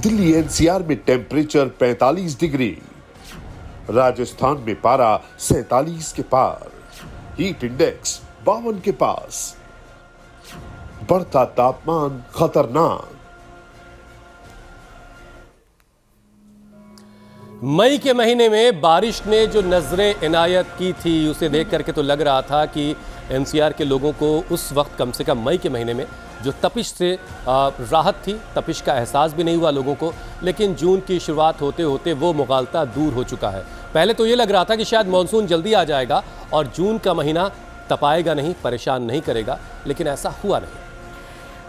Delhi NCR में temperature 45 degree, Rajasthan में पारा 47 के पार, हीट इंडेक्स 52 के पास, बढ़ता तापमान खतरनाक। मई के महीने में बारिश ने जो नजरें इनायत की थी उसे देख करके तो लग रहा था कि एनसीआर के लोगों को उस वक्त कम से कम मई के महीने में जो तपिश से राहत थी, तपिश का एहसास भी नहीं हुआ लोगों को। लेकिन जून की शुरुआत होते होते वो मुगालता दूर हो चुका है। पहले तो ये लग रहा था कि शायद मानसून जल्दी आ जाएगा और जून का महीना तपाएगा नहीं, परेशान नहीं करेगा, लेकिन ऐसा हुआ नहीं।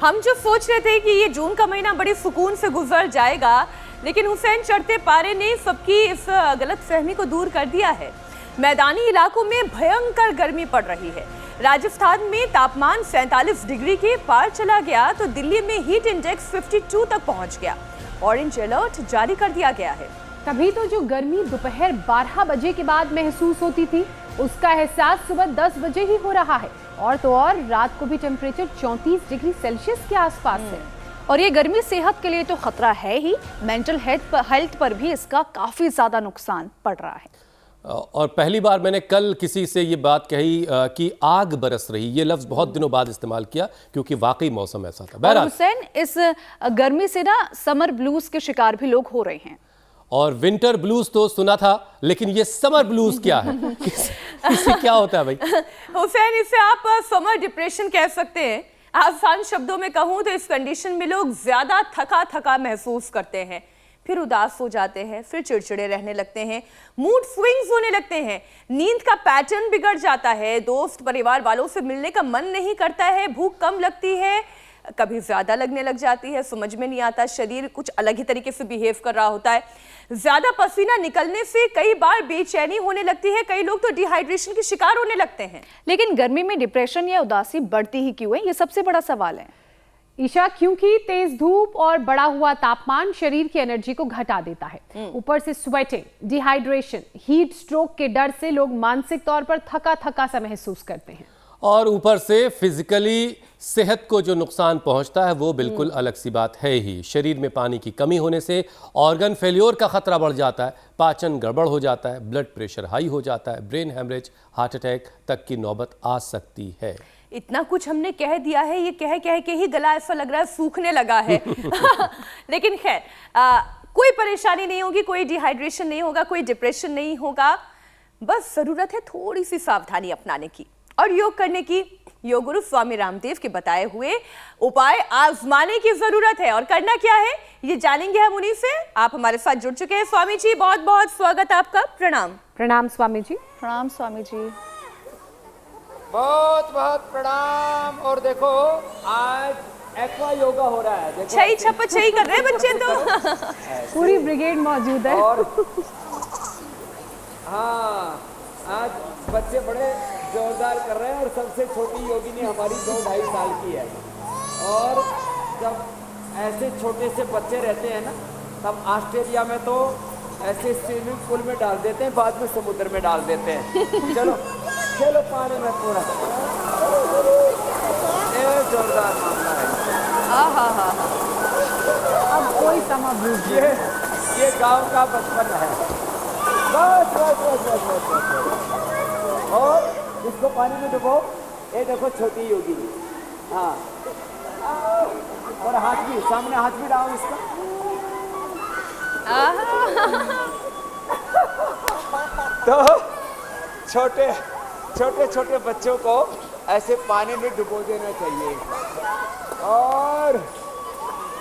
हम जो सोच रहे थे कि ये जून का महीना बड़ी सुकून से गुजर जाएगा, लेकिन हुसैन चढ़ते पारे ने सबकी इस गलत फहमी को दूर कर दिया है। मैदानी इलाकों में भयंकर गर्मी पड़ रही है। राजस्थान में तापमान 47 डिग्री के पार चला गया तो दिल्ली में हीट इंडेक्स 52 तक पहुंच गया। ऑरेंज अलर्ट जारी कर दिया गया है। तभी तो जो गर्मी दोपहर 12 बजे के बाद महसूस होती थी, उसका एहसास सुबह 10 बजे ही हो रहा है। और तो और रात को भी टेम्परेचर 34 डिग्री सेल्सियस के आसपास है। और ये गर्मी सेहत के लिए तो खतरा है ही, मेंटल हेल्थ पर भी इसका काफी ज्यादा नुकसान पड़ रहा है। और पहली बार मैंने कल किसी से ये बात कही कि आग बरस रही, ये लफ्ज बहुत दिनों बाद इस्तेमाल किया क्योंकि वाकई मौसम ऐसा था। और हुसैन, इस गर्मी से ना समर ब्लूज के शिकार भी लोग हो रहे हैं। और विंटर ब्लूज तो सुना था, लेकिन ये समर ब्लूज क्या है? इससे क्या होता है भाई? हुसैन, इसे आप समर डिप्रेशन कह सकते हैं। आसान शब्दों में कहूं तो इस कंडीशन में लोग ज्यादा थका थका महसूस करते हैं, फिर उदास हो जाते हैं, फिर चिड़चिड़े रहने लगते हैं, मूड स्विंग्स होने लगते हैं, नींद का पैटर्न बिगड़ जाता है, दोस्त परिवार वालों से मिलने का मन नहीं करता है, भूख कम लगती है, कभी ज्यादा लगने लग जाती है, समझ में नहीं आता, शरीर कुछ अलग ही तरीके से बिहेव कर रहा होता है। ज्यादा पसीना निकलने से कई बार बेचैनी होने लगती है, कई लोग तो डिहाइड्रेशन के शिकार होने लगते हैं। लेकिन गर्मी में डिप्रेशन या उदासी बढ़ती ही क्यों है, ये सबसे बड़ा सवाल है। ईशा, क्योंकि तेज धूप और बढ़ा हुआ तापमान शरीर की एनर्जी को घटा देता है। ऊपर से स्वेटिंग, डिहाइड्रेशन, हीट स्ट्रोक के डर से लोग मानसिक तौर पर थका थका सा महसूस करते हैं। और ऊपर से फिजिकली सेहत को जो नुकसान पहुंचता है वो बिल्कुल अलग सी बात है ही। शरीर में पानी की कमी होने से ऑर्गन फेल्योर का खतरा बढ़ जाता है, पाचन गड़बड़ हो जाता है, ब्लड प्रेशर हाई हो जाता है, ब्रेन हेमरेज, हार्ट अटैक तक की नौबत आ सकती है। इतना कुछ हमने कह दिया है, ये कह कह के ही गला ऐसा लग रहा है सूखने लगा है। लेकिन खैर, कोई परेशानी नहीं होगी, कोई डिहाइड्रेशन नहीं होगा, कोई डिप्रेशन नहीं होगा। बस जरूरत है थोड़ी सी सावधानी अपनाने की और योग करने की। योग गुरु स्वामी रामदेव के बताए हुए उपाय आजमाने की जरूरत है। और करना क्या है ये जानेंगे हम उन्हीं से। आप हमारे साथ जुड़ चुके हैं। स्वामी जी, बहुत बहुत स्वागत आपका। प्रणाम। प्रणाम स्वामी जी। प्रणाम स्वामी जी। बहुत बहुत प्रणाम। और देखो, आज एक्वा योगा हो रहा है। देखो, छई छप छई कर रहे हैं बच्चे तो। पूरी ब्रिगेड मौजूद है। और हाँ, आज बच्चे बड़े जोरदार कर रहे हैं। और सबसे छोटी योगिनी हमारी 2-2.5 साल की है। और जब ऐसे छोटे से बच्चे रहते हैं ना, तब ऑस्ट्रेलिया में तो ऐसे स्विमिंग पूल में डाल देते हैं, बाद में समुद्र में डाल देते हैं। चलो खेलो पानी में पूरा। ये जोरदार मामला है। अब कोई समा भूल, ये गांव का बचपन है। बस बस बस बस बस बस। और इसको पानी में डुबाओ। ये देखो छोटी योगी। हाँ, और हाथ भी सामने, हाथ भी डालो इसका। तो छोटे छोटे छोटे बच्चों को ऐसे पानी में डुबो देना चाहिए। और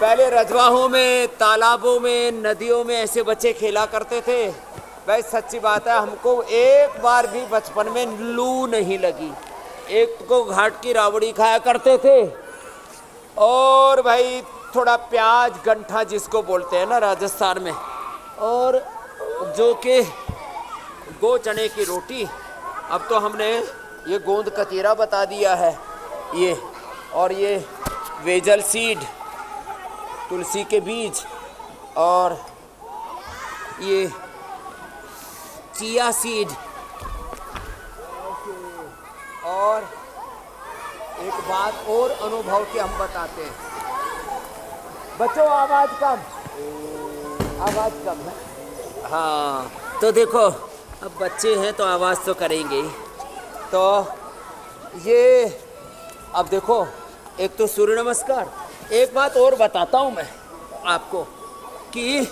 पहले रजवाहों में, तालाबों में, नदियों में ऐसे बच्चे खेला करते थे। भाई सच्ची बात है, हमको एक बार भी बचपन में लू नहीं लगी। एक को घाट की रावड़ी खाया करते थे। और भाई थोड़ा प्याज गंठा जिसको बोलते हैं ना राजस्थान में, और जो कि गो चने की रोटी। अब तो हमने ये गोंद कतीरा बता दिया है। ये और ये वेजल सीड, तुलसी के बीज, और ये चिया सीड। और एक बात और अनुभव के हम बताते हैं। बच्चों आवाज कम। आवाज कम है। हाँ तो देखो, अब बच्चे हैं तो आवाज तो करेंगे ही। तो ये अब देखो, एक तो सूर्य नमस्कार, एक बात और बताता हूँ मैं आपको कि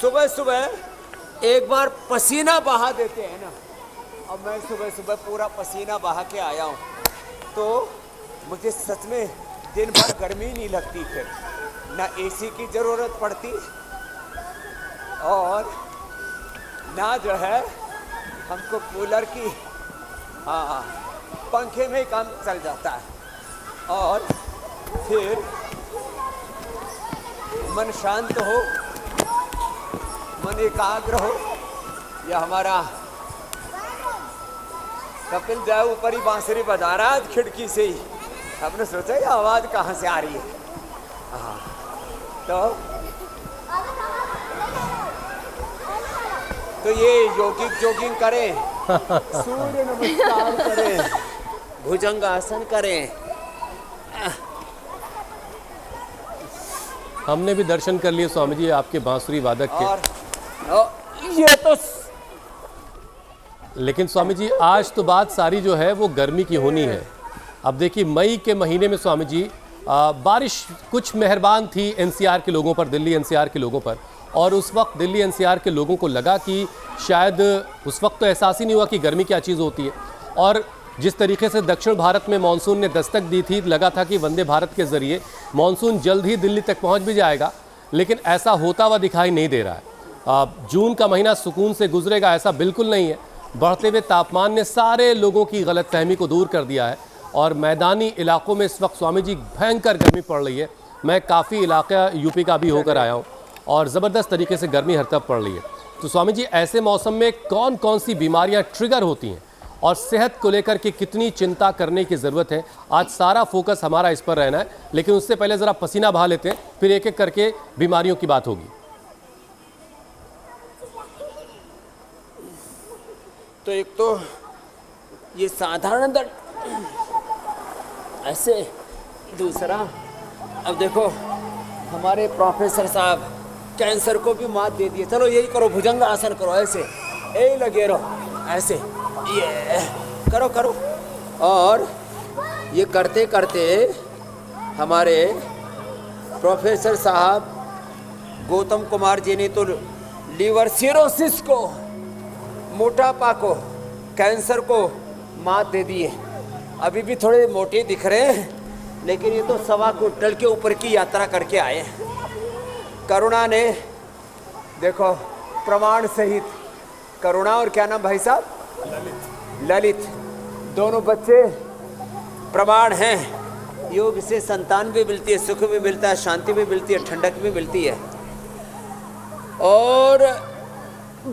सुबह सुबह एक बार पसीना बहा देते हैं ना। अब मैं सुबह सुबह पूरा पसीना बहा के आया हूँ तो मुझे सच में दिन भर गर्मी नहीं लगती, फिर ना एसी की ज़रूरत पड़ती और ना जो है हमको कूलर की, हाँ पंखे में ही काम चल जाता है। और फिर मन शांत हो, मन एकाग्र हो। यह हमारा कपिल जाए ऊपर ही बांसुरी बजा रहा है खिड़की से ही। हमने सोचा ये आवाज़ कहाँ से आ रही है। हाँ तो ये योगिक जॉगिंग करें, सूर्य नमस्कार करें, भुजंग आसन करें। हमने भी दर्शन कर लिए स्वामी जी आपके बांसुरी वादक के। और ये तो लेकिन स्वामी जी आज तो बात सारी जो है वो गर्मी की होनी है। अब देखिए मई के महीने में स्वामी जी बारिश कुछ मेहरबान थी एनसीआर के लोगों पर, दिल्ली एनसीआर के लोगों पर, और उस वक्त दिल्ली एनसीआर के लोगों को लगा कि शायद उस वक्त तो एहसास ही नहीं हुआ कि गर्मी क्या चीज़ होती है। और जिस तरीके से दक्षिण भारत में मानसून ने दस्तक दी थी, लगा था कि वंदे भारत के ज़रिए मानसून जल्द ही दिल्ली तक पहुंच भी जाएगा, लेकिन ऐसा होता हुआ दिखाई नहीं दे रहा है। जून का महीना सुकून से गुजरेगा ऐसा बिल्कुल नहीं है। बढ़ते हुए तापमान ने सारे लोगों की गलतफहमी को दूर कर दिया है और मैदानी इलाकों में इस वक्त स्वामी जी भयंकर गर्मी पड़ रही है। मैं काफ़ी इलाका यूपी का भी होकर आया हूँ और ज़बरदस्त तरीके से गर्मी हर तरफ पड़ रही है। तो स्वामी जी ऐसे मौसम में कौन कौन सी बीमारियाँ ट्रिगर होती हैं और सेहत को लेकर के कितनी चिंता करने की ज़रूरत है, आज सारा फोकस हमारा इस पर रहना है। लेकिन उससे पहले ज़रा पसीना बहा लेते हैं, फिर एक एक करके बीमारियों की बात होगी। तो एक तो ये साधारण दर्द, ऐसे दूसरा, अब देखो हमारे प्रोफेसर साहब कैंसर को भी मात दे दिए। चलो यही करो, भुजंग आसन करो, ऐसे यही लगे रहो, ऐसे ये करो करो। और ये करते करते हमारे प्रोफेसर साहब गौतम कुमार जी ने तो लीवर सिरोसिस को, मोटापा को, कैंसर को मात दे दी है। अभी भी थोड़े मोटे दिख रहे हैं, लेकिन ये तो 1.25 क्विंटल के ऊपर की यात्रा करके आए हैं। करुणा ने देखो प्रमाण सहित, करुणा और क्या नाम भाई साहब, ललित, दोनों बच्चे प्रमाण हैं। योग से संतान भी मिलती है, सुख भी मिलता है, शांति भी मिलती है, ठंडक भी मिलती है। और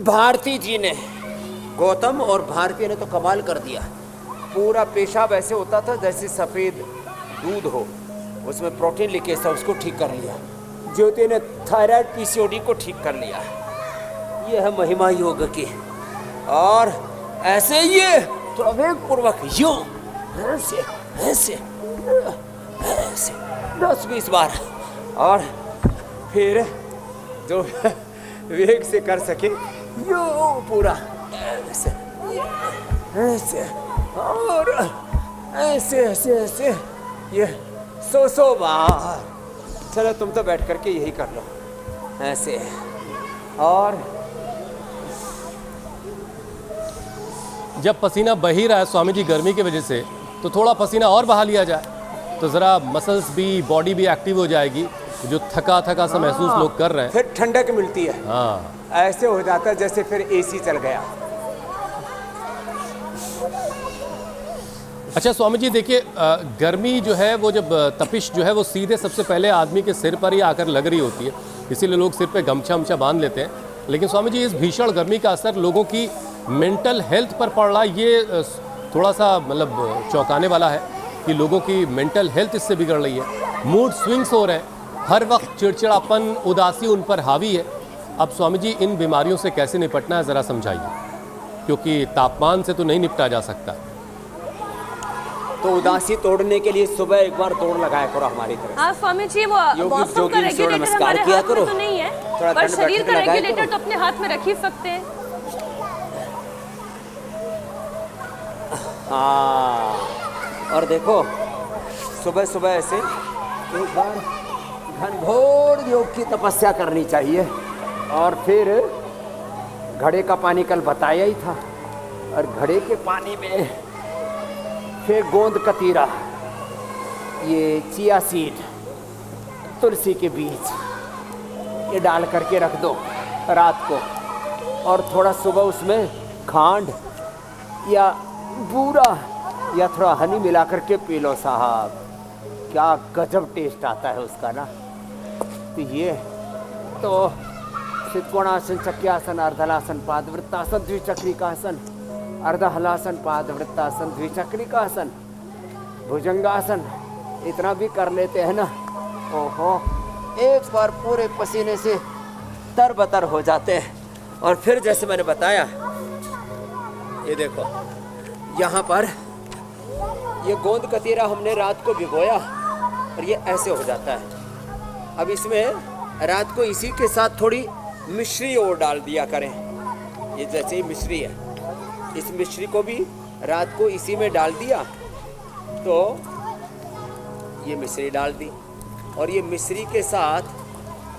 भारती जी ने, गौतम और भारती ने तो कमाल कर दिया। पूरा पेशाब ऐसे होता था जैसे सफ़ेद दूध हो, उसमें प्रोटीन लीकेज था, उसको ठीक कर लिया। ज्योति ने थायराइड पीसीओडी को ठीक कर लिया। ये है महिमा योग की। और ऐसे ये थोड़ा वेग पूर्वक यूं ऐसे ऐसे ऐसे 10-20 बार, और फिर जो वेग से कर सके यूं पूरा ऐसे ऐसे और ऐसे ऐसे ऐसे, ये 100 बार। चलो तुम तो बैठ करके यही कर लो, ऐसे। और जब पसीना बह ही रहा है स्वामी जी गर्मी की वजह से, तो थोड़ा पसीना और बहा लिया जाए तो ज़रा मसल्स भी, बॉडी भी एक्टिव हो जाएगी। जो थका थका सा महसूस लोग कर रहे हैं, फिर ठंडक मिलती है। हाँ ऐसे हो जाता है जैसे फिर एसी चल गया। अच्छा स्वामी जी देखिए, गर्मी जो है वो, जब तपिश जो है वो सीधे सबसे पहले आदमी के सिर पर ही आकर लग रही होती है, इसीलिए लोग सिर पे गमछा वमछा बांध लेते हैं। लेकिन स्वामी जी इस भीषण गर्मी का असर लोगों की मेंटल हेल्थ पर पड़ रहा है, ये थोड़ा सा मतलब चौंकाने वाला है कि लोगों की मेंटल हेल्थ इससे बिगड़ रही है। मूड स्विंग्स हो रहे हैं, हर वक्त चिड़चिड़ापन, उदासी उन पर हावी है। अब स्वामी जी इन बीमारियों से कैसे निपटना है ज़रा समझाइए, क्योंकि तापमान से तो नहीं निपटा जा सकता। तो उदासी तोड़ने के लिए सुबह एक बार दौड़ लगाया करो हमारी तरफ। हाँ स्वामी जी, वो योगिक मौसम का जोगिंग, सूर्य रेगुलेटर नमस्कार हमारे किया हाथ में करो। तो नहीं है, थोड़ा पर ठंड शरीर बैठक का लगाए रेगुलेटर करो। तो अपने हाथ में रख ही सकते हैं। हाँ, और देखो सुबह सुबह ऐसे एक बार घनघोर योग की तपस्या करनी चाहिए। और फिर घड़े का पानी कल बताया ही था, और घड़े के पानी में फिर गोंद कतीरा, ये चिया सीड, तुलसी के बीज, ये डाल करके रख दो रात को, और थोड़ा सुबह उसमें खांड या बूरा या थोड़ा हनी मिला करके पी लो साहब, क्या गजब टेस्ट आता है उसका ना। तो ये तो त्रिकोणासन, चक्रासन, अर्धलासन, पादवृत्तासन, द्विचक्रिकासन, अर्धहलासन, पादवृत्तासन, द्विचक्रिकासन, भुजंगासन, इतना भी कर लेते हैं ना, ओहो, एक बार पूरे पसीने से तरबतर हो जाते हैं। और फिर जैसे मैंने बताया, ये देखो यहाँ पर ये गोंद कतीरा हमने रात को भिगोया और ये ऐसे हो जाता है। अब इसमें रात को इसी के साथ थोड़ी मिश्री और डाल दिया करें। ये जैसे ही मिश्री है, इस मिश्री को भी रात को इसी में डाल दिया, तो ये मिश्री डाल दी, और ये मिश्री के साथ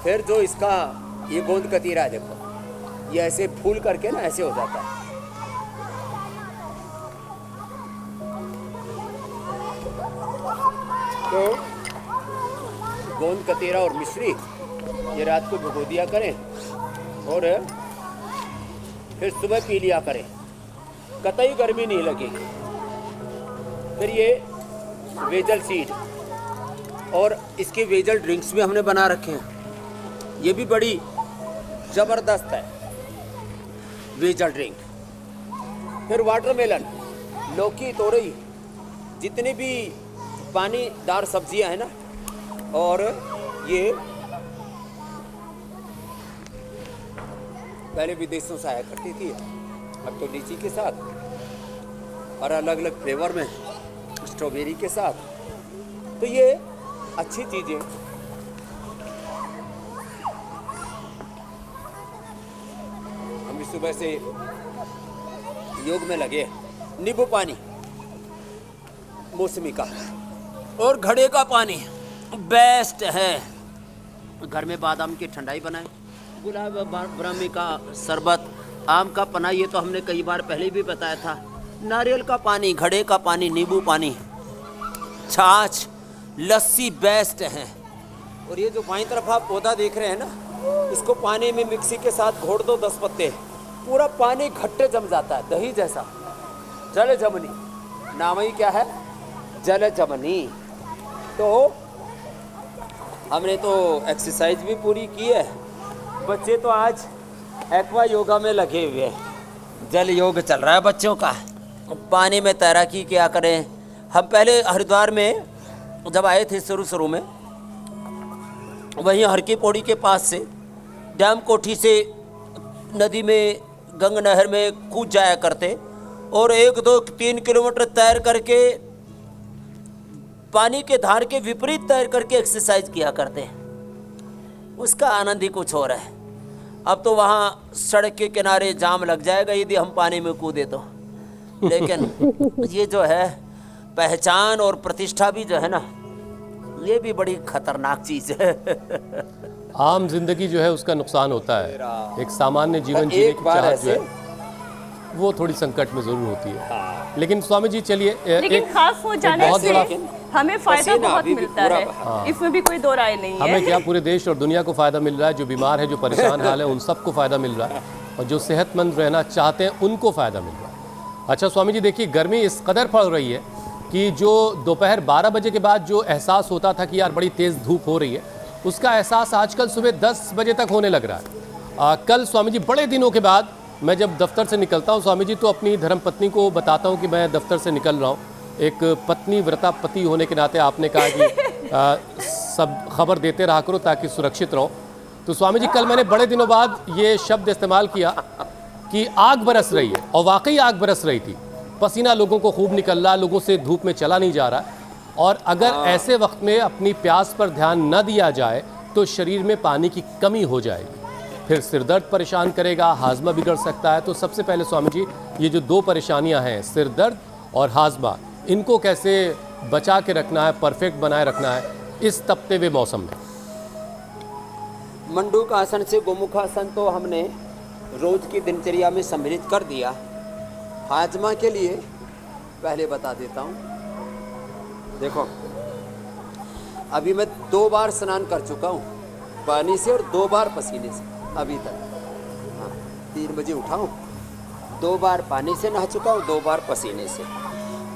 फिर जो इसका ये गोंद कतीरा देखो, ये ऐसे फूल करके ना ऐसे हो जाता है। तो गोंद कतीरा और मिश्री ये रात को भिगो दिया करें और फिर सुबह पी लिया करें, कतई गर्मी नहीं लगेगी। फिर ये वेजल सीड और इसके वेजल ड्रिंक्स भी हमने बना रखे हैं, ये भी बड़ी ज़बरदस्त है वेजल ड्रिंक। फिर वाटरमेलन, लौकी, तोरई, जितनी भी पानीदार सब्जियां हैं ना, और ये पहले विदेशों से आया करती थी, अब तो लीची के साथ और अलग अलग फ्लेवर में, स्ट्रॉबेरी के साथ। तो ये अच्छी चीज़ें हम इस सुबह से योग में लगे। नींबू पानी मौसमी का और घड़े का पानी बेस्ट है। घर में बादाम की ठंडाई बनाए, गुलाब ब्राह्मी का शरबत, आम का पना, ये तो हमने कई बार पहले भी बताया था। नारियल का पानी, घड़े का पानी, नींबू पानी, छाछ, लस्सी बेस्ट है। और ये जो बाईं तरफ आप पौधा देख रहे हैं ना, इसको पानी में मिक्सी के साथ घोट दो 10 पत्ते, पूरा पानी घट्टे जम जाता है, दही जैसा। जल जमनी, नाम ही क्या है, जल जमनी। तो हमने तो एक्सरसाइज भी पूरी की है। बच्चे तो आज एक्वा योगा में लगे हुए हैं, जल योग चल रहा है बच्चों का। पानी में तैराकी क्या करें। हम पहले हरिद्वार में जब आए थे शुरू में, वहीं हर की पौड़ी के पास से डैम कोठी से नदी में, गंगा नहर में कूद जाया करते, और 1, 2, 3 किलोमीटर तैर करके पानी के धार के विपरीत तैर करके एक्सरसाइज किया करते हैं। उसका आनंद ही कुछ और है। अब तो वहाँ सड़क के किनारे जाम लग जाएगा यदि हम पानी में कूदे तो। लेकिन ये जो है पहचान और प्रतिष्ठा भी जो है ना, ये भी बड़ी खतरनाक चीज़ है। आम जिंदगी जो है उसका नुकसान होता है, एक सामान्य जीवन जीने की चाहत जो है वो थोड़ी संकट में जरूर होती है। हाँ। लेकिन स्वामी जी चलिए, लेकिन खास हो जाने बहुत से बड़ा हमें फायदा पसीना बहुत अभी भी मिलता पूरा है, इसमें भी कोई दो राय नहीं है। हमें क्या, पूरे देश और दुनिया को फ़ायदा मिल रहा है। जो बीमार है, जो परेशान हाल है, उन सबको फ़ायदा मिल रहा है, और जो सेहतमंद रहना चाहते हैं उनको फ़ायदा मिल रहा है। अच्छा स्वामी जी, देखिए गर्मी इस कदर पड़ रही है कि जो दोपहर 12 बजे के बाद जो एहसास होता था कि यार बड़ी तेज़ धूप हो रही है, उसका एहसास आजकल सुबह 10 बजे तक होने लग रहा है। कल स्वामी जी बड़े दिनों के बाद मैं जब दफ्तर से निकलता हूँ स्वामी जी, तो अपनी धर्मपत्नी को बताता हूँ कि मैं दफ्तर से निकल रहा हूँ। एक पत्नी व्रता पति होने के नाते आपने कहा कि सब खबर देते रहा करो ताकि सुरक्षित रहो। तो स्वामी जी कल मैंने बड़े दिनों बाद ये शब्द इस्तेमाल किया कि आग बरस रही है, और वाकई आग बरस रही थी। पसीना लोगों को खूब निकल रहा, लोगों से धूप में चला नहीं जा रहा। और अगर ऐसे वक्त में अपनी प्यास पर ध्यान न दिया जाए तो शरीर में पानी की कमी हो जाएगी। फिर सिरदर्द परेशान करेगा, हाजमा बिगड़ सकता है। तो सबसे पहले स्वामी जी, ये जो दो परेशानियां हैं, सिरदर्द और हाजमा, इनको कैसे बचा के रखना है, परफेक्ट बनाए रखना है इस तपते हुए मौसम में? मंडूक आसन से गोमुखासन तो हमने रोज की दिनचर्या में सम्मिलित कर दिया। हाजमा के लिए पहले बता देता हूँ। देखो, अभी मैं 2 बार स्नान कर चुका हूँ पानी से और 2 बार पसीने से अभी तक। हाँ, 3 बजे उठा हूँ, 2 बार पानी से नहा चुका हूँ, 2 बार पसीने से।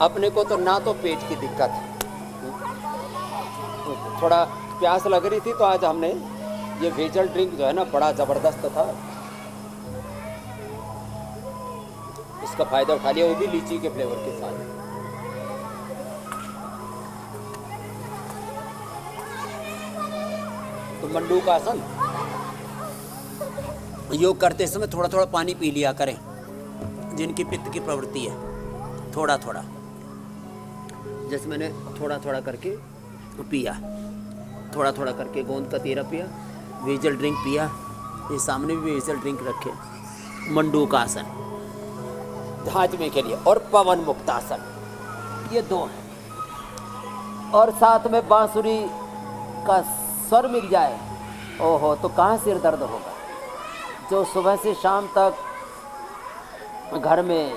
अपने को तो ना तो पेट की दिक्कत है, थोड़ा प्यास लग रही थी, तो आज हमने ये वेजल ड्रिंक जो है ना बड़ा ज़बरदस्त था, इसका फायदा उठा लिया, वो भी लीची के फ्लेवर के साथ। तो मंडूक आसन योग करते समय थोड़ा थोड़ा पानी पी लिया करें, जिनकी पित्त की प्रवृत्ति है, थोड़ा थोड़ा। जैसे मैंने थोड़ा थोड़ा करके पिया, थोड़ा थोड़ा करके गोंद का तेरा पिया, वेजल ड्रिंक पिया। ये सामने भी वेजल ड्रिंक रखे। मंडूक आसन हाजमे के लिए, और पवन मुक्त आसन, ये 2 हैं। और साथ में बांसुरी का स्वर मिल जाए, ओहो, तो कहाँ सिर दर्द होगा। जो सुबह से शाम तक घर में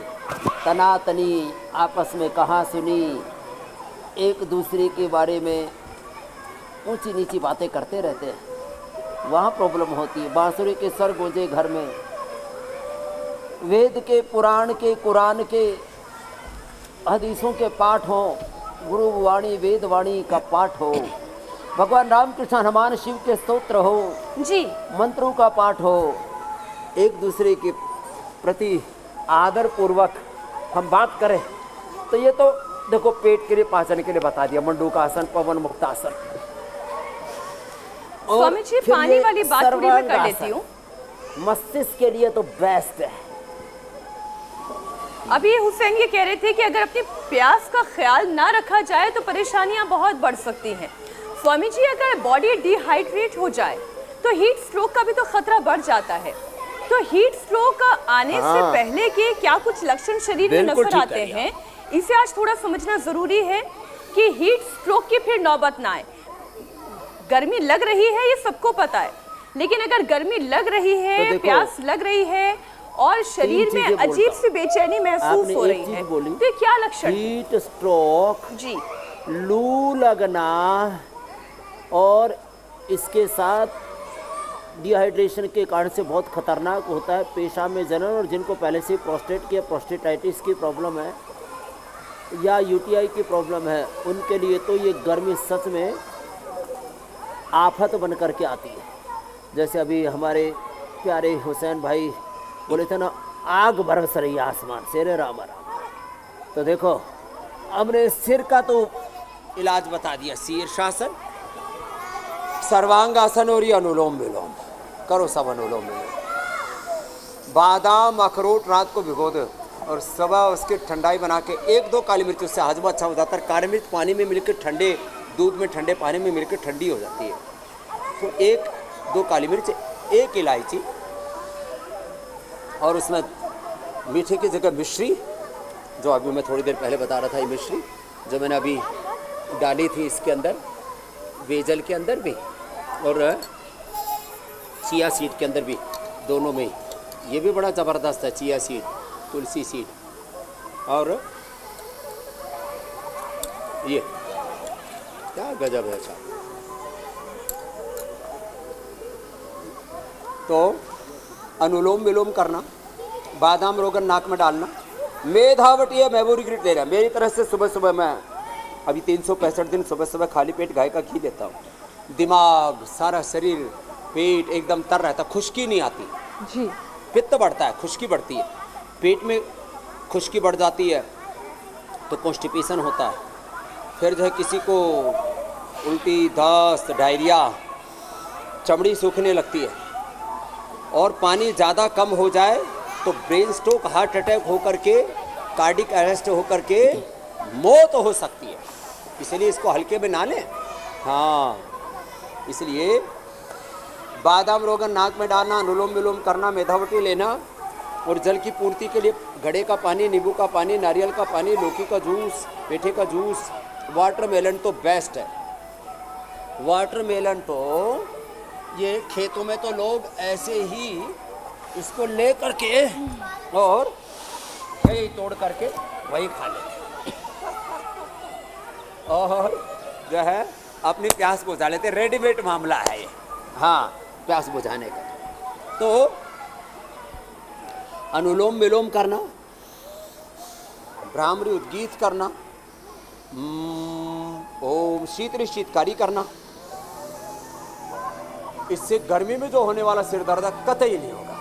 तनातनी आपस में कहा सुनी, एक दूसरे के बारे में ऊंची नीची बातें करते रहते हैं, वहाँ प्रॉब्लम होती है। बांसुरी के स्वर गूंजे घर में, वेद के, पुराण के, कुरान के, हदीसों के पाठ हो, गुरु वाणी वेद वाणी का पाठ हो, भगवान रामकृष्ण हनुमान शिव के स्तोत्र हो जी, मंत्रों का पाठ हो, एक दूसरे के प्रति आदर पूर्वक हम बात करें, तो ये तो देखो पेट के लिए, पाचन के लिए बता दिया। मंडूक आसन, पवन मुक्त आसन। स्वामी जी, पानी वाली बात थोड़ी मैं कर लेती हूँ। मस्तिष्क के लिए तो बेस्ट है। अभी हुसैन ये कह रहे थे कि अगर अपनी प्यास का ख्याल ना रखा जाए तो परेशानियां बहुत बढ़ सकती हैं। स्वामी जी, अगर बॉडी डिहाइड्रेट हो जाए तो हीट स्ट्रोक का भी तो खतरा बढ़ जाता है। तो हीट स्ट्रोक आने से पहले के क्या कुछ लक्षण शरीर में नजर आते हैं, इसे आज थोड़ा समझना जरूरी है कि हीट स्ट्रोक की फिर नौबत ना आए। गर्मी लग रही है, ये सबको पता है, लेकिन अगर गर्मी लग रही है, तो प्यास लग रही है और शरीर में अजीब सी बेचैनी महसूस हो रही है, तो ये क्या लक्षण? हीट स्ट्रोक जी, लू लगना, और इसके साथ डिहाइड्रेशन के कारण से बहुत खतरनाक होता है पेशाब में जलन। और जिनको पहले से प्रोस्टेट की, प्रोस्टेटाइटिस की प्रॉब्लम है या यूटीआई की प्रॉब्लम है, उनके लिए तो ये गर्मी सच में आफत बन करके आती है। जैसे अभी हमारे प्यारे हुसैन भाई बोले थे ना, आग बरस रही है आसमान से, रे राम राम। तो देखो, हमने सिर का तो इलाज बता दिया, शीर्षासन, सर्वांगासन और ये अनुलोम विलोम करो, सब अनुलोम विलोम। बादाम अखरोट रात को भिगो दो और सुबह उसकी ठंडाई बना के 1-2 काली मिर्च, उससे हाजमा अच्छा हो जाता है। काली मिर्च पानी में मिलकर, ठंडे दूध में, ठंडे पानी में मिलकर ठंडी हो जाती है। तो 1-2 काली मिर्च, 1 इलायची, और उसमें मीठे की जगह मिश्री, जो अभी मैं थोड़ी देर पहले बता रहा था, ये मिश्री जो मैंने अभी डाली थी इसके अंदर, वेजल के अंदर भी और चिया सीड के अंदर भी, दोनों में। ये भी बड़ा ज़बरदस्त है, चिया सीड, तुलसी सीड, और ये क्या गजब है। अच्छा, तो अनुलोम विलोम करना, बादाम रोगन नाक में डालना, मेधावटी है मेमोरी ग्रिड ले रहा। मेरी तरह से सुबह सुबह मैं अभी 365 दिन सुबह सुबह खाली पेट गाय का घी लेता हूँ। दिमाग, सारा शरीर, पेट एकदम तर रहता, खुश्की नहीं आती जी। पित्त बढ़ता है, खुश्की बढ़ती है, पेट में खुश्की बढ़ जाती है तो कॉन्स्टिपेशन होता है। फिर जो है किसी को उल्टी, दस्त, डायरिया, चमड़ी सूखने लगती है। और पानी ज़्यादा कम हो जाए तो ब्रेन स्ट्रोक, हार्ट अटैक होकर के, कार्डिक अरेस्ट होकर के मौत हो सकती है। इसलिए इसको हल्के में ना लें। हाँ, इसलिए बादाम रोगन नाक में डालना, अनुलोम विलोम करना, मेधावटी लेना और जल की पूर्ति के लिए घड़े का पानी, नींबू का पानी, नारियल का पानी, लौकी का जूस, पेठे का जूस। वाटरमेलन तो बेस्ट है। वाटरमेलन तो ये खेतों में तो लोग ऐसे ही इसको ले करके और यही तोड़ करके वही खा लेते और जो है अपनी प्यास बुझा लेते। रेडीमेड मामला है ये। हाँ, प्यास बुझाने का। तो अनुलोम विलोम करना, भ्रामरी उद्गीत करना, ओम शीतरी शीतकारी करना, इससे गर्मी में जो होने वाला सिर दर्द कतई नहीं होगा।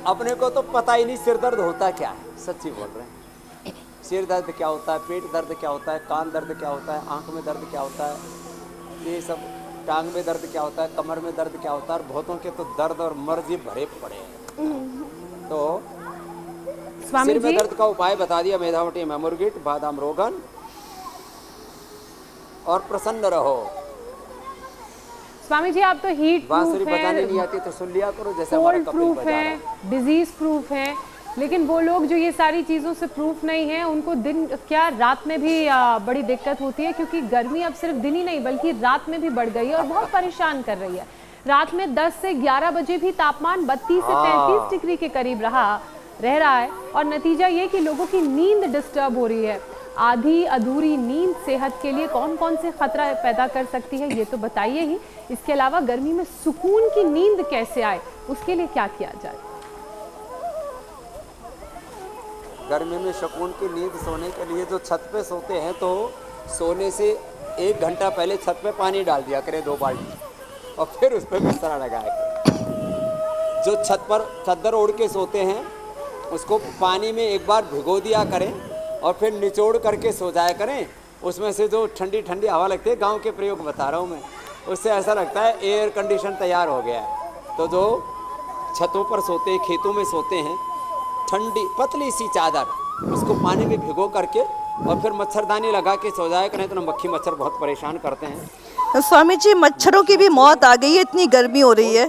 अपने को तो पता ही नहीं सिर दर्द होता क्या है। सच्ची बोल रहे हैं। सिर दर्द क्या होता है, पेट दर्द क्या होता है, कान दर्द क्या होता है, आंख में दर्द क्या होता है, ये सब, टांग में दर्द क्या होता है, कमर में दर्द क्या होता है। और बहुतों के तो दर्द और मर्ज भरे पड़े हैं। तो स्वामी सिर में जी, दर्द का उपाय बता दिया, मेधावटी मेमोरगिट, बादाम रोगन, और प्रसन्न रहो। स्वामी जी आप तो हीट बांसुरी प्रूफ बजाने नहीं है, आती तो सुन लिया करो, जैसे हमारा कोल्ड कपिल प्रूफ बजा रहा है, है। डिजीज प्रूफ है, लेकिन वो लोग जो ये सारी चीज़ों से प्रूफ नहीं है, उनको दिन क्या रात में भी बड़ी दिक्कत होती है, क्योंकि गर्मी अब सिर्फ दिन ही नहीं बल्कि रात में भी बढ़ गई है और बहुत परेशान कर रही है। रात में 10 से 11 बजे भी तापमान 32 से 33 डिग्री के करीब रह रहा है और नतीजा ये कि लोगों की नींद डिस्टर्ब हो रही है। आधी अधूरी नींद सेहत के लिए कौन कौन से खतरा पैदा कर सकती है ये तो बताइए ही। इसके अलावा गर्मी में सुकून की नींद कैसे आए, उसके लिए क्या किया जाए? गर्मी में सुकून की नींद सोने के लिए जो छत पे सोते हैं तो सोने से 1 घंटा पहले छत पे पानी डाल दिया करें 2 बाल्टी और फिर उस पर बिस्तरा लगाया करें। जो छत पर चद्दर ओढ़ के सोते हैं उसको पानी में एक बार भिगो दिया करें और फिर निचोड़ करके सो जाया करें। उसमें से जो ठंडी ठंडी हवा लगती है, गांव के प्रयोग बता रहा हूँ मैं, उससे ऐसा लगता है एयर कंडीशन तैयार हो गया है। तो जो छतों पर सोते हैं, खेतों में सोते हैं, ठंडी पतली सी चादर उसको पानी में भिगो करके और फिर मच्छरदानी लगा के सो जाया करें तो मक्खी मच्छर बहुत परेशान करते हैं। स्वामी जी मच्छरों की भी मौत आ गई है, इतनी गर्मी हो रही है।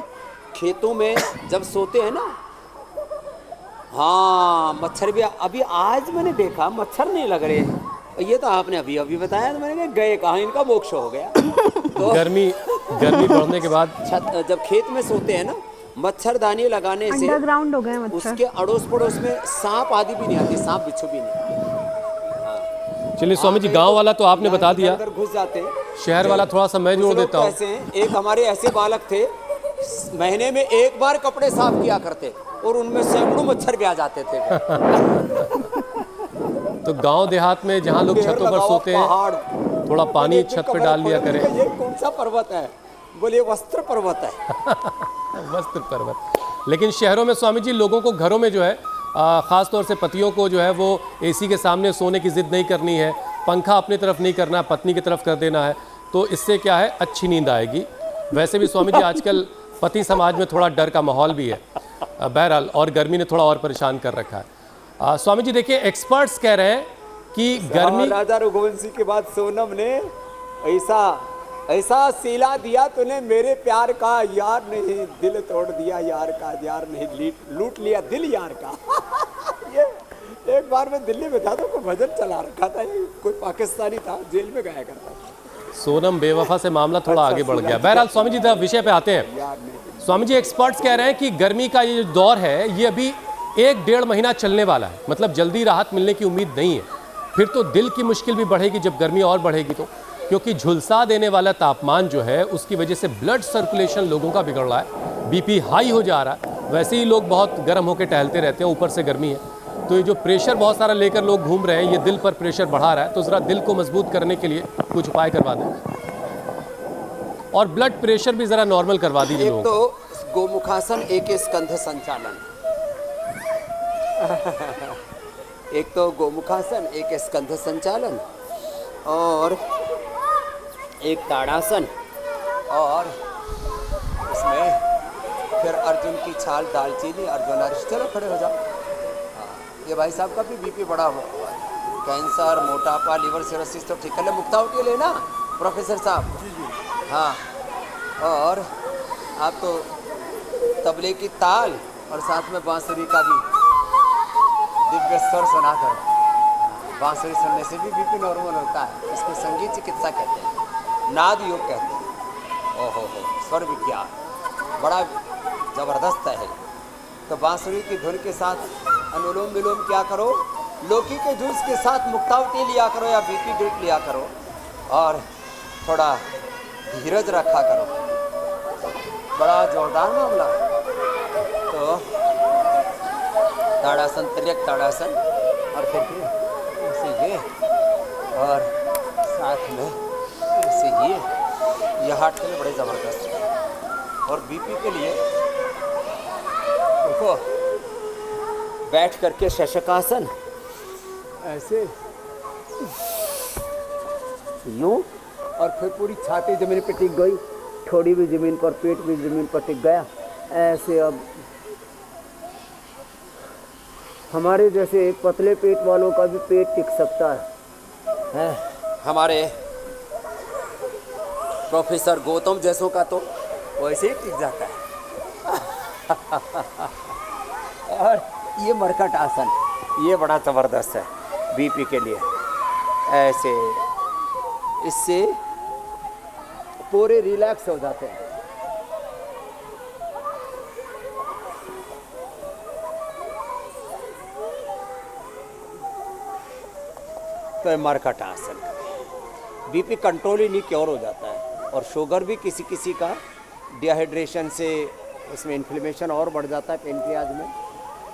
खेतों में जब सोते हैं ना, हाँ मच्छर भी अभी आज मैंने देखा मच्छर नहीं लग रहे हैं। ये तो आपने अभी अभी बताया तो मैंने कहा गए कहाँ, इनका मोक्ष हो गया। तो गर्मी बढ़ने के बाद छत जब खेत में सोते हैं ना, मच्छरदानी लगाने से अंडरग्राउंड हो गए मच्छर। उसके अड़ोस पड़ोस में सांप आदि भी नहीं आती, सांप बिच्छू भी नहीं। चलिए स्वामी जी, गांव वाला तो आपने बता दिया, अंदर घुस जाते हैं। शहर वाला थोड़ा सा मैं जोड़ देता हूँ। ऐसे हैं, एक हमारे ऐसे बालक थे, महीने में 1 बार कपड़े साफ किया करते और उनमें सैकड़ों मच्छर भी आ जाते थे। तो गांव देहात में जहाँ लोग छतों पर सोते हैं, थोड़ा पानी छत पे डाल लिया करें। ये कौन सा पर्वत है? बोले वस्त्र पर्वत है। वस्त्र पर्वत। लेकिन शहरों में स्वामी जी लोगों को घरों में जो है ख़ास तौर से पतियों को जो है वो एसी के सामने सोने की ज़िद नहीं करनी है, पंखा अपनी तरफ नहीं करना, पत्नी की तरफ कर देना है, तो इससे क्या है अच्छी नींद आएगी। वैसे भी स्वामी जी आजकल पति समाज में थोड़ा डर का माहौल भी है बहरहाल, और गर्मी ने थोड़ा और परेशान कर रखा है। स्वामी जी देखिए, एक्सपर्ट्स कह रहे हैं कि गर्मी, राजा रघुवंशी के बाद सोनम ने ऐसा सिला दिया तूने मेरे प्यार का, यार नहीं दिल तोड़ दिया यार का, यार नहीं लूट लिया दिल यार का। ये एक बार मैं दिल्ली में था तो कोई भजन चला रखा था, कोई पाकिस्तानी था, जेल में गया करता था। सोनम बेवफा से मामला थोड़ा आगे बढ़ गया। बहरहाल स्वामी जी विषय पे आते हैं। स्वामी जी एक्सपर्ट्स कह रहे हैं कि गर्मी का ये जो दौर है ये अभी 1-1.5 महीना चलने वाला है, मतलब जल्दी राहत मिलने की उम्मीद नहीं है। फिर तो दिल की मुश्किल भी बढ़ेगी जब गर्मी और बढ़ेगी तो, क्योंकि झुलसा देने वाला तापमान जो है उसकी वजह से ब्लड सर्कुलेशन लोगों का बिगड़ रहा है, बीपी हाई हो जा रहा है। वैसे ही लोग बहुत गर्म होकर टहलते रहते हैं, ऊपर से गर्मी है, तो ये जो प्रेशर बहुत सारा लेकर लोग घूम रहे हैं ये दिल पर प्रेशर बढ़ा रहा है। तो ज़रा दिल को मजबूत करने के लिए कुछ उपाय करवा दें और ब्लड प्रेशर भी ज़रा नॉर्मल करवा दीजिए लोगों को। तो गोमुखासन, एक स्कंध संचालन। एक तो गोमुखासन, एक स्कंध संचालन और एक ताड़ासन, और इसमें फिर अर्जुन की छाल, दालचीनी, अर्जुन। चलो खड़े हो जाओ। हाँ, ये भाई साहब का भी बीपी बढ़ा हुआ है, कैंसर, मोटापा, लीवर सिरोसिस तो ठीक कर ले। मुक्ता उठिए लेना प्रोफेसर साहब। हाँ, और आप तो तबले की ताल और साथ में बांसुरी का भी दिव्य स्वर सुना करो। बांसुरी सुनने से भी बीपी नॉर्मल होता है। इसको संगीत चिकित्सा कहते हैं, नाद योग कहते हैं। ओहो हो, स्वर विज्ञान बड़ा जबरदस्त है। तो बांसुरी की धुन के साथ अनुलोम विलोम क्या करो, लौकी के जूस के साथ मुक्तावटी लिया करो या बीपी ड्रिप लिया करो और थोड़ा धीरज रखा करो। बड़ा जोरदार मामला। तो ताड़ासन, तिर्यक ताड़ासन और फिर ऐसे ये और साथ में ऐसे ये हार्ट के लिए बड़े ज़बरदस्त है। और बीपी के लिए देखो, बैठ करके शशकासन ऐसे यूं और फिर पूरी छाती जमीन पे टिक गई, थोड़ी भी जमीन पर, पेट भी जमीन पर टिक गया ऐसे। अब हमारे जैसे एक पतले पेट वालों का भी पेट टिक सकता है। हमारे प्रोफेसर गौतम जैसों का तो वैसे ही टिक जाता है। और ये मरकट आसन, ये बड़ा ज़बरदस्त है बीपी के लिए। ऐसे इससे पूरे रिलैक्स हो जाते हैं। तो ये मरकट आसन, बीपी कंट्रोल ही नहीं, क्योर हो जाता है। और शुगर भी किसी किसी का डिहाइड्रेशन से उसमें इन्फ्लेमेशन और बढ़ जाता है पेनक्रियाज में।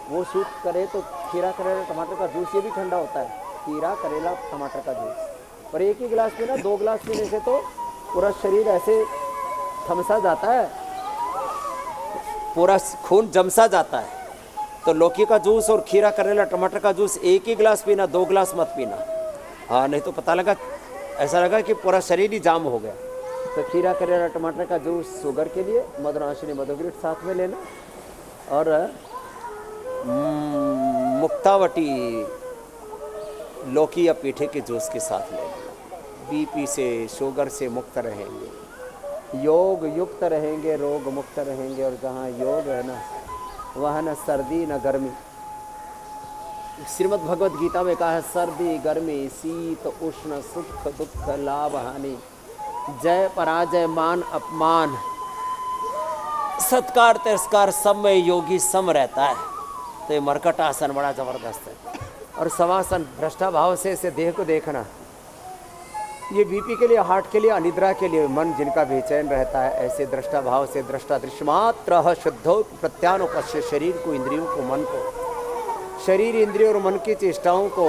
वो सूट करे तो खीरा करेला टमाटर का जूस, ये भी ठंडा होता है, खीरा करेला टमाटर का जूस। पर एक ही गिलास पीना, 2 गिलास पीने से तो पूरा शरीर ऐसे थमसा जाता है, पूरा खून जमसा जाता है। तो लौकी का जूस और खीरा करेला टमाटर का जूस एक ही गिलास पीना, 2 गिलास मत पीना। हाँ, नहीं तो पता लगा, ऐसा लगा कि पूरा शरीर ही जाम हो गया। तो खीरा करेला टमाटर का जूस शुगर के लिए, मधुराशिनी मधुग्रिट साथ में लेना और मुक्तावटी लौकी या पीठे के जूस के साथ लेना। बीपी से, शुगर से मुक्त रहेंगे, योग युक्त रहेंगे, रोग मुक्त रहेंगे। और जहाँ योग है ना, वहाँ न सर्दी न गर्मी। श्रीमद् भगवद गीता में कहा है, सर्दी गर्मी, शीत उष्ण, सुख दुख, लाभ हानि, जय पराजय, मान अपमान, सत्कार तिरस्कार, सब में योगी सम रहता है। तो ये मरकट आसन बड़ा ज़बरदस्त है। और शवासन, भ्रष्टा भाव से इसे देह को देखना, ये बीपी के लिए, हार्ट के लिए, अनिद्रा के लिए, मन जिनका बेचैन रहता है, ऐसे दृष्टा भाव से दृष्टा दृश्यमात्र शुद्धो प्रत्यानुपश्य, शरीर को, इंद्रियों को, मन को, शरीर इंद्रियों और मन की चेष्टाओं को,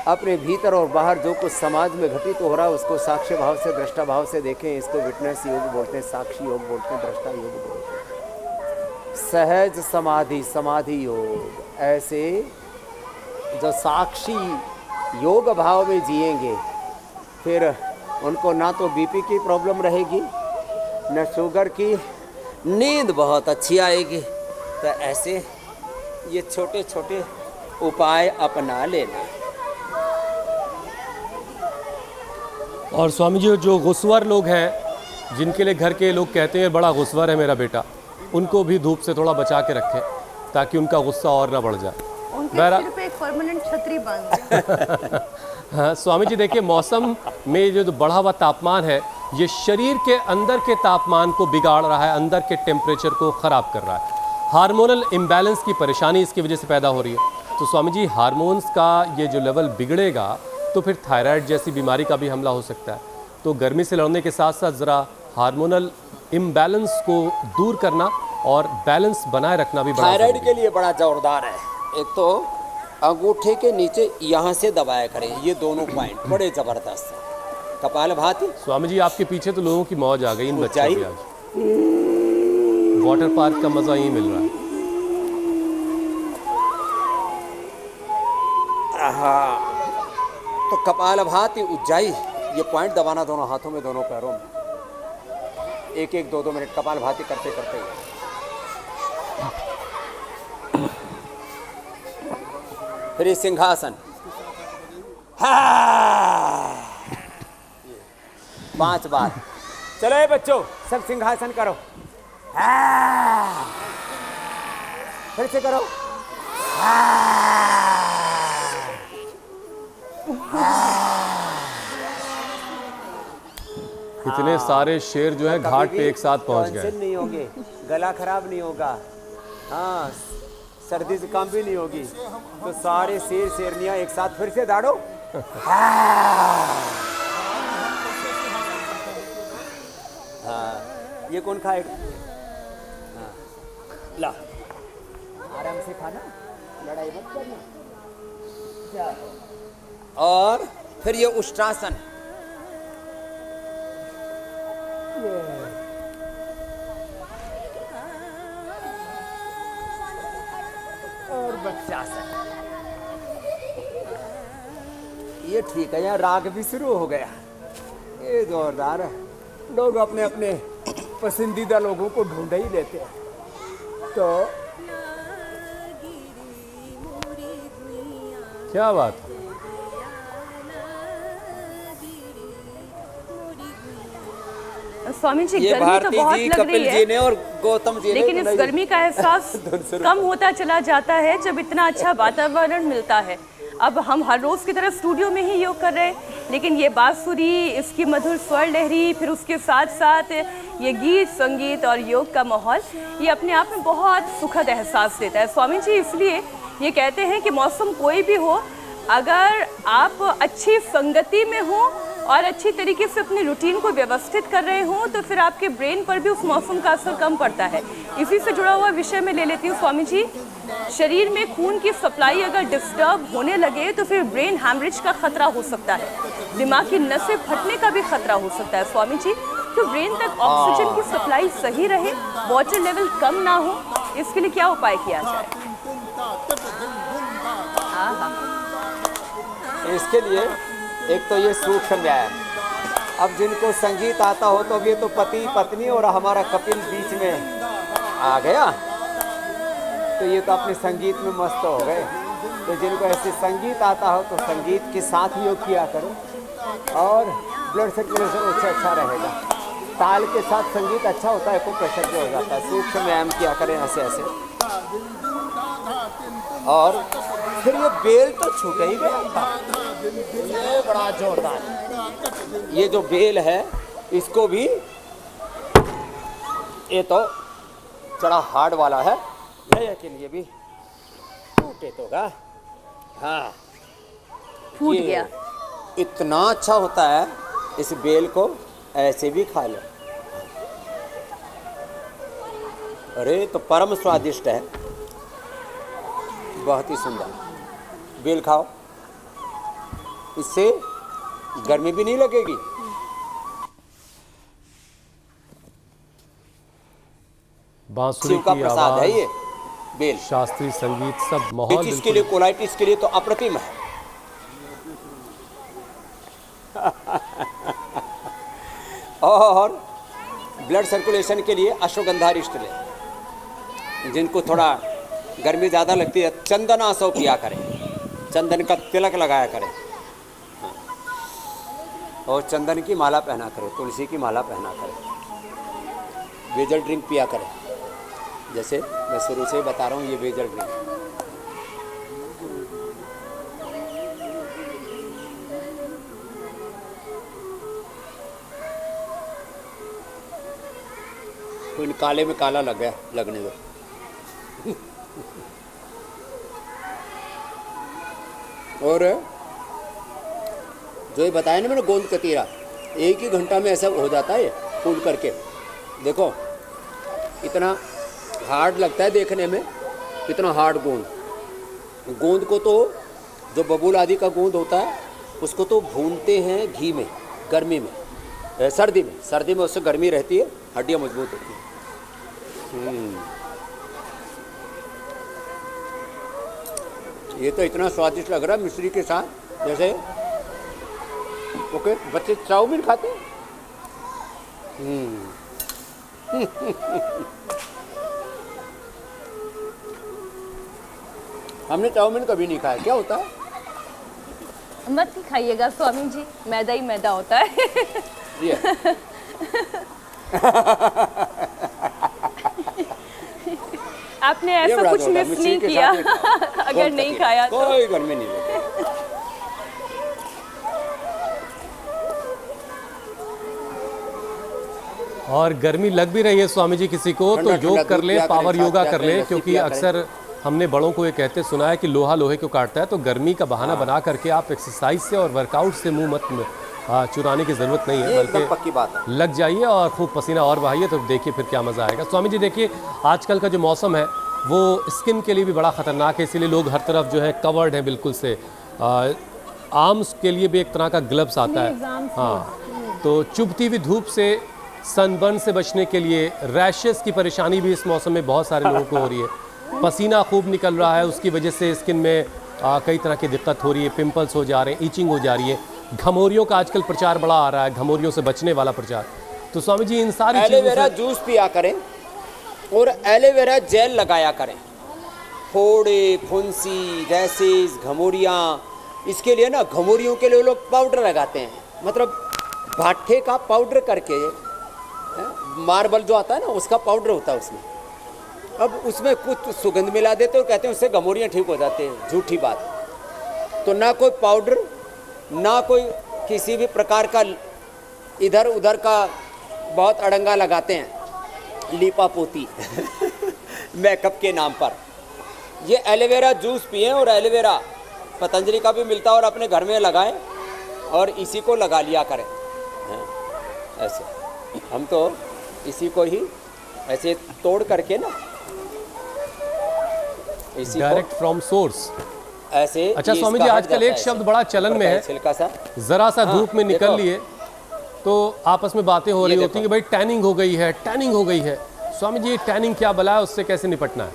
अपने भीतर और बाहर जो कुछ समाज में घटित हो रहा है उसको साक्ष्य भाव से, दृष्टा भाव से देखें। इसको विटनेस योग बोलते हैं, साक्षी योग बोलते हैं, दृष्टा योग बोलते हैं। सहज समाधि, समाधि योग। ऐसे जो साक्षी योग भाव में जिएंगे, फिर उनको ना तो बीपी की प्रॉब्लम रहेगी, न शुगर की, नींद बहुत अच्छी आएगी। तो ऐसे ये छोटे छोटे उपाय अपना लेना। और स्वामी जी, जो गुस्वर लोग हैं, जिनके लिए घर के लोग कहते हैं बड़ा गुस्वर है मेरा बेटा, उनको भी धूप से थोड़ा बचा के रखें ताकि उनका गुस्सा और ना बढ़ जाए। उनके सिर पे एक परमानेंट छतरी बांध दें। हाँ स्वामी जी, देखिए मौसम में जो बढ़ा हुआ तापमान है, ये शरीर के अंदर के तापमान को बिगाड़ रहा है, अंदर के टेम्परेचर को ख़राब कर रहा है। हार्मोनल इम्बैलेंस की परेशानी इसकी वजह से पैदा हो रही है। तो स्वामी जी, हार्मोन्स का ये जो लेवल बिगड़ेगा तो फिर थायराइड जैसी बीमारी का भी हमला हो सकता है। तो गर्मी से लड़ने के साथ साथ ज़रा हार्मोनल इम्बैलेंस को दूर करना और बैलेंस बनाए रखना भी बड़ा थायराइड के लिए बड़ा जोरदार है। एक तो अंगूठे के नीचे यहाँ से दबाया करें, ये दोनों पॉइंट बड़े ज़बरदस्त हैं। कपालभाति। स्वामी जी, आपके पीछे तो लोगों की मौज आ गई इन बच्चों की। आज वाटर पार्क का मज़ा यहीं मिल रहा है। हाँ, तो कपालभाति, उज्जाई, ये पॉइंट दबाना दोनों हाथों में, दोनों पैरों में, 1-1, 2-2 मिनट कपालभाति करते करते। फिर सिंहासन, हाँ 5 बार। चलो बच्चों, सब सिंहासन करो। फिर से करो। कितने सारे शेर जो है घाट पे एक साथ पहुंच गए। टेंशन नहीं होगी, गला खराब नहीं होगा, हाँ सर्दी जुकाम भी नहीं होगी। तो सारे शेर शेरनियां एक साथ फिर से दाड़ो। हाँ ये कौन खाएगा? हाँ ला आराम से खाना, लड़ाई मत करना। और फिर ये उष्ट्रासन, और वक्षासन। ये ठीक है, यहाँ राग भी शुरू हो गया। ये जोरदार है। लोग अपने अपने पसंदीदा लोगों को ढूंढ ही लेते हैं। तो क्या बात है। स्वामी जी ये गर्मी तो भारती बहुत जी, लग रही कपिल जी है, ने और गौतम जी ने लेकिन इस बनाई। गर्मी का एहसास कम होता चला जाता है जब इतना अच्छा वातावरण मिलता है। अब हम हर रोज की तरह स्टूडियो में ही योग कर रहे हैं, लेकिन ये बांसुरी, इसकी मधुर स्वर लहरी, फिर उसके साथ साथ ये गीत संगीत और योग का माहौल, ये अपने आप में बहुत सुखद एहसास देता है। स्वामी जी इसलिए ये कहते हैं कि मौसम कोई भी हो, अगर आप अच्छी संगति में हो और अच्छी तरीके से अपने रूटीन को व्यवस्थित कर रहे हो तो फिर आपके ब्रेन पर भी उस मौसम का असर कम पड़ता है। इसी से जुड़ा हुआ विषय में ले लेती हूँ स्वामी जी। शरीर में खून की सप्लाई अगर डिस्टर्ब होने लगे तो फिर ब्रेन हैमरेज का खतरा हो सकता है, दिमाग की नसें फटने का भी खतरा हो सकता है। स्वामी जी तो ब्रेन तक ऑक्सीजन की सप्लाई सही रहे, वाटर लेवल कम ना हो, इसके लिए क्या उपाय किया जाए? इसके लिए एक तो ये सूक्ष्म व्यायाम। अब जिनको संगीत आता हो तो ये तो पति पत्नी और हमारा कपिल बीच में आ गया, तो ये तो अपने संगीत में मस्त हो गए। तो जिनको ऐसे संगीत आता हो तो संगीत के साथ योग किया करो और ब्लड सर्कुलेशन उससे अच्छा रहेगा। ताल के साथ संगीत अच्छा होता है, खूब प्रेशर हो जाता है। सूक्ष्म व्यायाम किया करें ऐसे ऐसे। और फिर ये बेल तो छूट ही गया, ये बड़ा जोरदार। ये जो बेल है इसको भी, ये तो थोड़ा हार्ड वाला है, लेकिन ये भी टूटे तो गा। हाँ फूट ये गया। इतना अच्छा होता है, इस बेल को ऐसे भी खा लो। अरे तो परम स्वादिष्ट है, बहुत ही सुंदर। बेल खाओ, इससे गर्मी भी नहीं लगेगी। बांसुरी शिव का की प्रसाद है ये आवाज, बेल। शास्त्रीय संगीत, सब माहौल पेचिस के लिए, बिल्कुल। कोलाइटिस के लिए तो अप्रतिम है। और ब्लड सर्कुलेशन के लिए अश्वगंधा रिष्ट ले। जिनको थोड़ा गर्मी ज़्यादा लगती है, चंदनासव पिया करें, चंदन का तिलक लगाया करें और चंदन की माला पहना करें, तुलसी की माला पहना करें। वेजल ड्रिंक पिया करें, जैसे मैं शुरू से ही बता रहा हूँ, ये वेजल ड्रिंक। तो इन काले में काला लग गया, लगने दो। और जो ये बताया ना मैंने, गोंद कतीरा, एक ही घंटा में ऐसा हो जाता है फूल करके। देखो इतना हार्ड लगता है देखने में, इतना हार्ड गोंद को तो जो बबूल आदि का गोंद होता है उसको तो भूनते हैं घी में, गर्मी में, सर्दी में उससे गर्मी रहती है, हड्डियाँ मजबूत होती हैं। ये तो इतना स्वादिष्ट लग रहा है मिश्री के साथ, जैसे ओके बच्चे चाउमीन खाते हैं। हमने चाउमीन कभी नहीं खाया, क्या होता है? मत ही खाइएगा स्वामी जी, मैदा ही मैदा होता है। ये आपने ये ऐसा बड़ा कुछ जोरदार, मिस मिर्ची नहीं के किया साथ ये खाओ। अगर बहुत नहीं तकलीफ, खाया तो। कोई गर्मी नहीं लगती। और गर्मी लग भी रही है स्वामी जी किसी को तो ठंडा योग ठंडा कर दूध ले, पिया करें, पावर छाछ योगा पिया कर करें, ले, लस्सी क्योंकि पिया करें। अक्सर हमने बड़ों को ये कहते सुना है कि लोहा लोहे को काटता है, तो गर्मी का बहाना बना करके आप एक्सरसाइज से और वर्कआउट से मुंह मत चुराने की ज़रूरत नहीं है, ये एकदम बल्कि पक्की बात है। लग जाइए और खूब पसीना और बहाइए, तो देखिए फिर क्या मज़ा आएगा। स्वामी जी देखिए, आजकल का जो मौसम है वो स्किन के लिए भी बड़ा ख़तरनाक है, इसीलिए लोग हर तरफ जो है कवर्ड हैं बिल्कुल से। आर्म्स के लिए भी एक तरह का ग्लव्स आता है, हाँ। तो चुभती हुई धूप से, सनबर्न से बचने के लिए, रैशेस की परेशानी भी इस मौसम में बहुत सारे लोगों को हो रही है। पसीना खूब निकल रहा है, उसकी वजह से स्किन में कई तरह की दिक्कत हो रही है, पिंपल्स हो जा रहे हैं, ईचिंग हो जा रही है। घमौरियों का आजकल प्रचार बड़ा आ रहा है, घमौरियों से बचने वाला प्रचार। तो स्वामी जी इन सारी चीज़ों एलोवेरा से जूस पिया करें और एलोवेरा जेल लगाया करें। फोड़े, फुंसी, रैसेस, घमौरियाँ, इसके लिए ना घमौरियों के लिए लोग पाउडर लगाते हैं, मतलब भाठे का पाउडर करके, मार्बल जो आता है ना उसका पाउडर होता है उसमें, अब उसमें कुछ सुगंध मिला देते हो, कहते हैं उससे घमौरियाँ ठीक हो जाते हैं। झूठी बात। तो ना कोई पाउडर, ना कोई किसी भी प्रकार का इधर उधर का बहुत अड़ंगा लगाते हैं, लीपा पोती मेकअप के नाम पर। ये एलोवेरा जूस पिएं और एलोवेरा पतंजलि का भी मिलता है, और अपने घर में लगाएं और इसी को लगा लिया करें। ऐसे हम तो इसी को ही ऐसे तोड़ करके ना, इसी डायरेक्ट फ्रॉम सोर्स। ऐसे। अच्छा ये स्वामी इसका जी, हट आजकल जाता एक है शब्द ऐसे। बड़ा चलन में है, छिलका सा जरा सा हाँ, धूप में निकल देखो। लिए तो आपस में बातें हो ये रही होती हैं कि भाई टैनिंग हो गई है, टैनिंग हो गई है। स्वामी जी, ये टैनिंग क्या बला है, उससे कैसे निपटना है?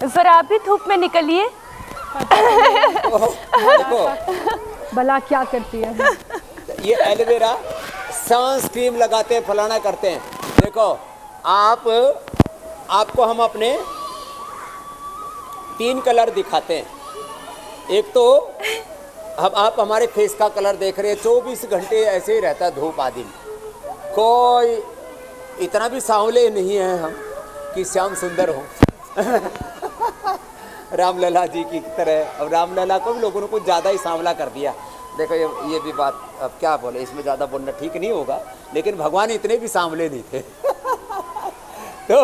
जरा आप भी धूप में निकलिए। देखो बला क्या करती है? ये एलोवेरा सांस क्रीम लगाते हैं, फलाना करते हैं। देखो आपको हम अपने 3 कलर दिखाते हैं। एक तो आप हमारे फेस का कलर देख रहे हैं, 24 घंटे ऐसे ही रहता है धूप आदि में। कोई इतना भी सांवले नहीं है हम कि श्याम सुंदर हो रामलला जी की तरह। अब रामलला को भी लोगों ने कुछ ज़्यादा ही सांवला कर दिया। देखो ये भी बात, अब क्या बोले, इसमें ज़्यादा बोलना ठीक नहीं होगा, लेकिन भगवान इतने भी सांवले नहीं थे तो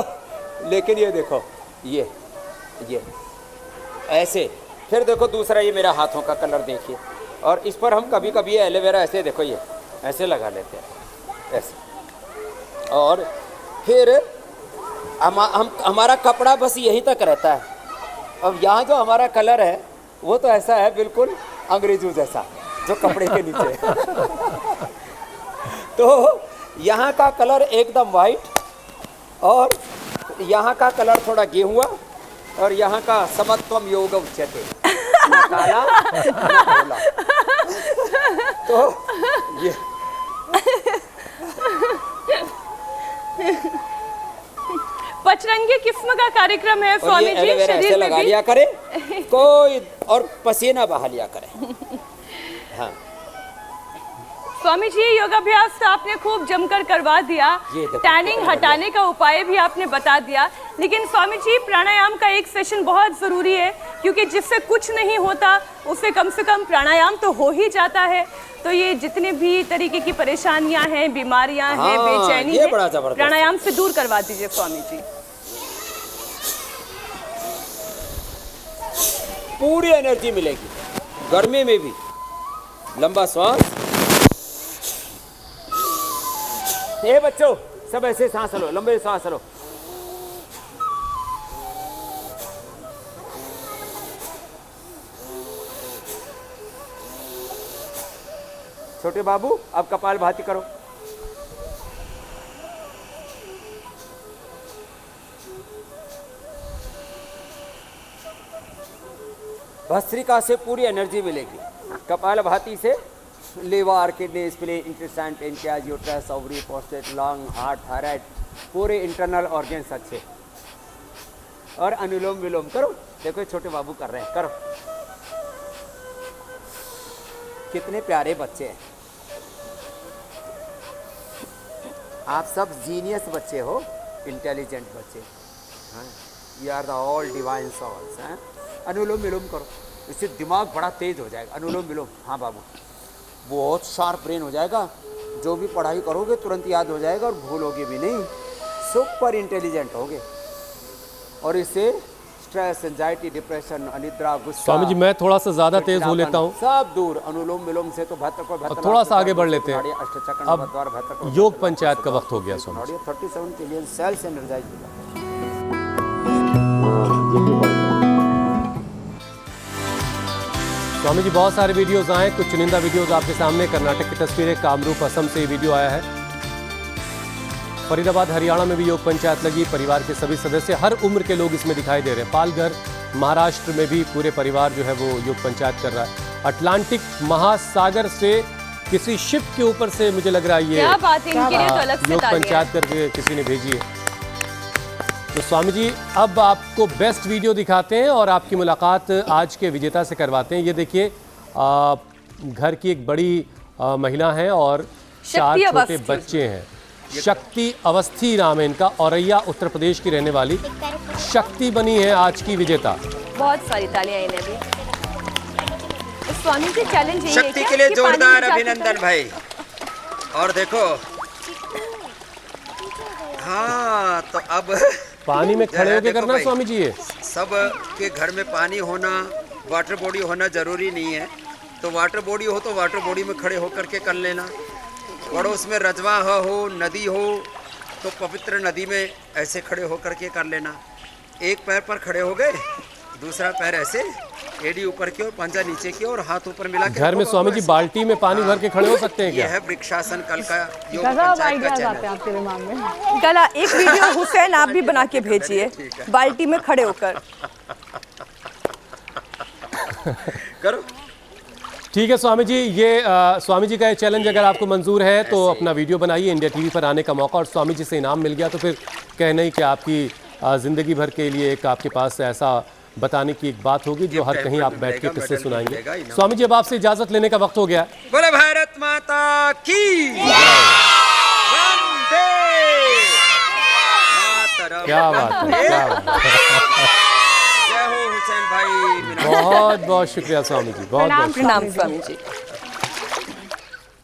लेकिन ये देखो ये ऐसे। फिर देखो दूसरा, ये मेरा हाथों का कलर देखिए, और इस पर हम कभी कभी ये एलोवेरा ऐसे, देखो ये ऐसे लगा लेते हैं ऐसे। और फिर हमारा कपड़ा बस यहीं तक रहता है। अब यहाँ जो हमारा कलर है वो तो ऐसा है बिल्कुल अंग्रेजों जैसा, जो कपड़े के नीचे तो यहाँ का कलर एकदम वाइट, और यहाँ का कलर थोड़ा गेहुआ, और यहाँ का समत्वम योग उच्यते, ना काला ना भोला। तो ये पचरंगी किस्म का कार्यक्रम है और स्वामी ये जी। एलोवेरा ऐसे शरीर में लगा भी लिया करें कोई, और पसीना बहा लिया करें। हाँ स्वामी जी, योगाभ्यास तो आपने खूब जमकर करवा दिया, ये देखो, टैनिंग कितना हटाने का उपाय भी आपने बता दिया, लेकिन स्वामी जी प्राणायाम का एक सेशन बहुत ज़रूरी है, क्योंकि जिससे कुछ नहीं होता उससे कम से कम प्राणायाम तो हो ही जाता है। तो ये जितने भी तरीके की परेशानियां हैं, बीमारियां हैं, हाँ, बेचैनी ये है, बड़ा जबरदस्त। प्राणायाम से दूर करवा दीजिए स्वामी जी। पूरी एनर्जी मिलेगी, गर्मी में भी। लंबा श्वास। ये बच्चों सब ऐसे सांस लो, लंबे सांस लो। छोटे बाबू अब कपाल भाती करो। भस्त्रिका से पूरी एनर्जी मिलेगी, कपाल भाती से liver, kidney, spleen, intestine, pancreas, uterus, ovary, prostate, lung, heart, thyroid, पूरे इंटरनल ऑर्गन्स अच्छे। और अनुलोम विलोम करो। देखो छोटे बाबू कर रहे हैं, करो। कितने प्यारे बच्चे हैं आप सब, जीनियस बच्चे हो, इंटेलिजेंट बच्चे। हाँ ये are the all divine souls हैं। अनुलोम विलोम करो, इससे दिमाग बड़ा तेज हो जाएगा। अनुलोम विलोम, हाँ बाबू, बहुत शार्प ब्रेन हो जाएगा। जो भी पढ़ाई करोगे तुरंत याद हो जाएगा और भूलोगे भी नहीं। सुपर इंटेलिजेंट होगे। और इससे स्ट्रेस, एंजाइटी, डिप्रेशन, अनिद्रा, गुस्सा, स्वामी जी मैं थोड़ा सा ज़्यादा तेज हो लेता हूँ, सब दूर। अनुलोम विलोम से तो भत्र थोड़ा सा आगे बढ़ लेते हैं। अब योग पंचायत का वक्त हो गया Swami ji. 37 trillion cells energise हो जाते हैं। स्वामी जी बहुत सारे वीडियोस आए, कुछ चुनिंदा वीडियोस आपके सामने। कर्नाटक की तस्वीरें, कामरूप असम से ये वीडियो आया है। फरीदाबाद हरियाणा में भी योग पंचायत लगी। परिवार के सभी सदस्य, हर उम्र के लोग इसमें दिखाई दे रहे हैं। पालघर महाराष्ट्र में भी पूरे परिवार जो है वो योग पंचायत कर रहा है। अटलांटिक महासागर से किसी शिप के ऊपर से मुझे लग रहा है ये क्या बात है, इनके लिए तो अलग से योग तालियां। पंचायत करके किसी ने भेजी है। तो स्वामी जी अब आपको बेस्ट वीडियो दिखाते हैं और आपकी मुलाकात आज के विजेता से करवाते हैं। ये देखिए घर की एक बड़ी महिला है और 4 शक्ति छोटे अवस्थी। बच्चे हैं। शक्ति अवस्थी नाम है इनका। औरैया उत्तर प्रदेश की रहने वाली शक्ति बनी है आज की विजेता। बहुत सारी तालियां इन्हें भी। तो स्वामी जी चैलेंज यही है शक्ति क्या के लिए कि पानी में जोरदार जाते अभिनंदन समय- भाई। और देखो, हाँ तो अब पानी में खड़े होकर देखो करना भाई, स्वामी जी ये। सब के घर में पानी होना, वाटर बॉडी होना जरूरी नहीं है। तो वाटर बॉडी हो तो वाटर बॉडी में खड़े होकर के कर लेना। पड़ोस में रजवा हो, नदी हो तो पवित्र नदी में ऐसे खड़े होकर के कर लेना। एक पैर पर खड़े हो गए, दूसरा पैर ऐसे, एड़ी ऊपर की ओर, पंजा नीचे की ओर, हाथ ऊपर मिला के घर में रखो स्वामी बाबू जी ऐसे। बाल्टी में पानी भर के खड़े हो सकते हैं ये क्या? है वृक्षासन कल का योग गजब पंचायत का आइडियाज आते चैनल। हैं आपके दिमाग में। गला एक वीडियो हुसैन आप भी बना के भेजिए बाल्टी में खड़े होकर। करो। ठीक है स्वामी जी, ये स्वामी जी का ये चैलेंज अगर आपको मंजूर है तो अपना वीडियो बनाइए। इंडिया टीवी पर आने का मौका और स्वामी जी से इनाम मिल गया तो फिर कहना ही कि आपकी ज़िंदगी भर के लिए एक आपके पास ऐसा बताने की एक बात होगी जो हर कहीं आप बैठ के किस्से सुनाएंगे। स्वामी जी अब आपसे इजाज़त लेने का वक्त हो गया। बोले भारत माता की वंदे मातरम। क्या बात है, क्या बात है। जय हो हुसैन भाई। बहुत बहुत शुक्रिया स्वामी जी, बहुत बहुत प्रणाम स्वामी जी।